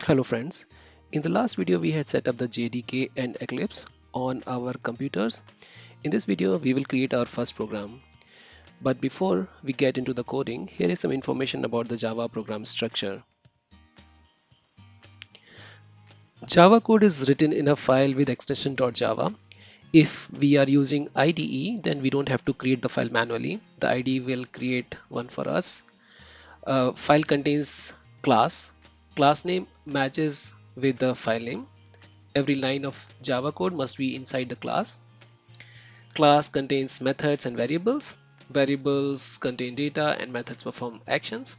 Hello friends, in the last video we had set up the JDK and Eclipse on our computers. In this video we will create our first program. But before we get into the coding, here is some information about the Java program structure. Java code is written in a file with extension .java. If we are using IDE, then we don't have to create the file manually. The IDE will create one for us. File contains class. Class name matches with the file name. Every line of Java code must be inside the class. Class contains methods and variables. Variables contain data and methods perform actions.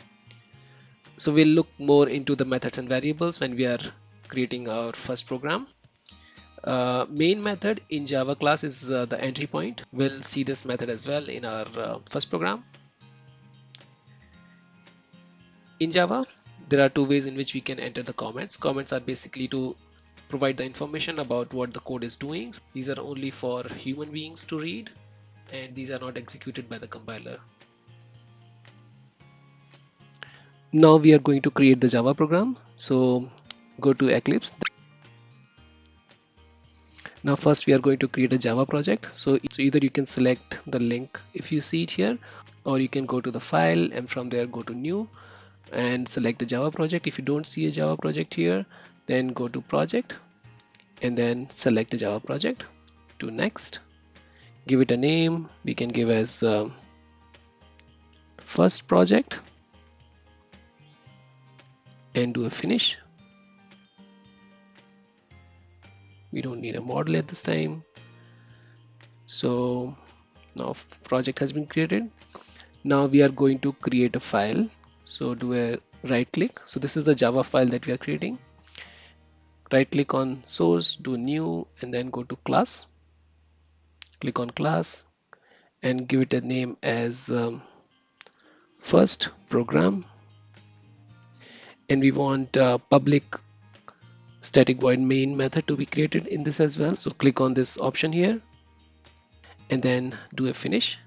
So we'll look more into the methods and variables when we are creating our first program. Main method in Java class is the entry point. We'll see this method as well in our first program. In Java, there are two ways in which we can enter the comments. Comments are basically to provide the information about what the code is doing. These are only for human beings to read, and these are not executed by the compiler. Now we are going to create the Java program. So go to Eclipse. Now first we are going to create a Java project. So either you can select the link if you see it here, or you can go to the file and from there go to new and select the Java project. If you don't see a Java project here, then go to project and then select the Java project. To next, give it a name. We can give as first project and do a finish. We don't need a model at this time. So now project has been created. Now we are going to create a file. So do a right click. So this is the Java file that we are creating. Right click on source, do new, and then go to class. Click on class and give it a name as first program. And we want public static void main method to be created in this as well. So click on this option here and then do a finish.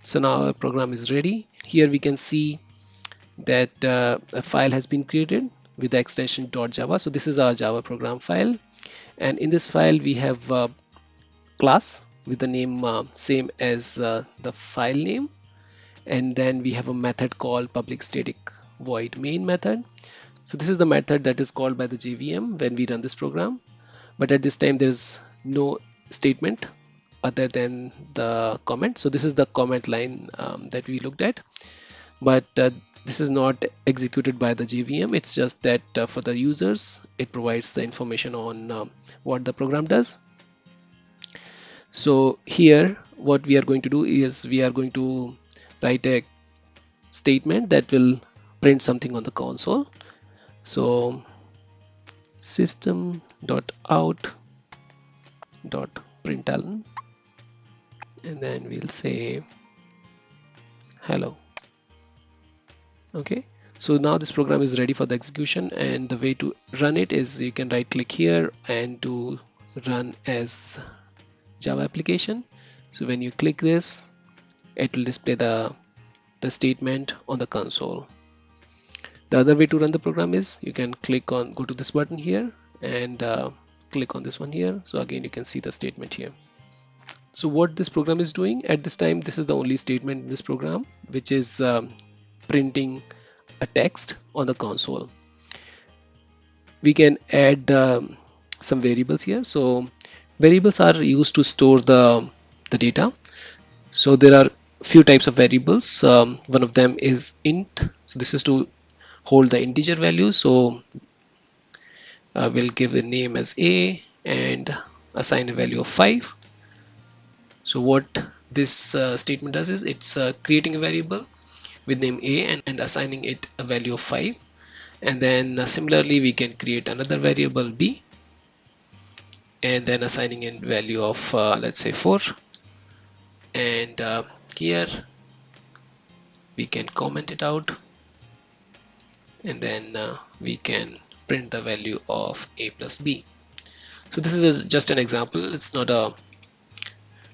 So now our program is ready. Here we can see that a file has been created with the extension .java. So this is our Java program file, and in this file we have a class with the name same as the file name, and then we have a method called public static void main method. So this is the method that is called by the JVM when we run this program, but at this time there is no statement other than the comment. So this is the comment line that we looked at, but this is not executed by the JVM. It's just that for the users it provides the information on what the program does. So here what we are going to do is we are going to write a statement that will print something on the console. So system.out.println, and then we'll say hello. Okay, so now this program is ready for the execution, and the way to run it is you can right click here and do run as Java application. So when you click this, it will display the statement on the console. The other way to run the program is you can go to this button here and click on this one here. So again you can see the statement here. So what this program is doing at this time, this is the only statement in this program which is printing a text on the console. We can add some variables here. So variables are used to store the data. So there are few types of variables. One of them is int. So this is to hold the integer value. So we'll give a name as a and assign a value of 5. So what this statement does is it's creating a variable with name a and assigning it a value of 5, and then similarly we can create another variable b and then assigning in value of let's say 4, and here we can comment it out, and then we can print the value of a plus b. So this is just an example, it's not a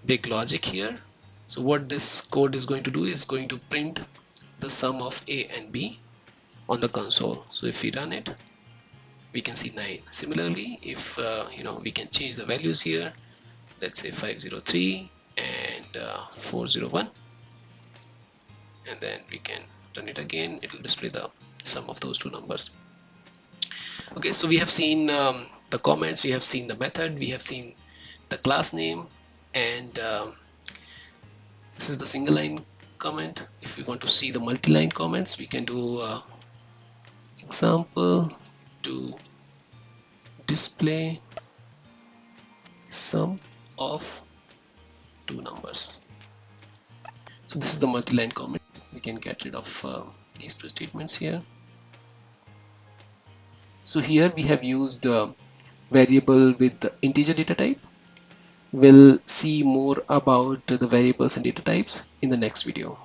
big logic here. So what this code is going to do is going to print the sum of a and b, on the console. So if we run it, we can see 9. Similarly, if we can change the values here, let's say 503 and 401, and then we can run it again. It will display the sum of those two numbers. Okay, so we have seen the comments, we have seen the method, we have seen the class name, and this is the single line comment. If we want to see the multi-line comments, we can do example to display sum of two numbers. So this is the multi-line comment. We can get rid of these two statements here. So here we have used variable with the integer data type. We'll see more about the variables and data types in the next video.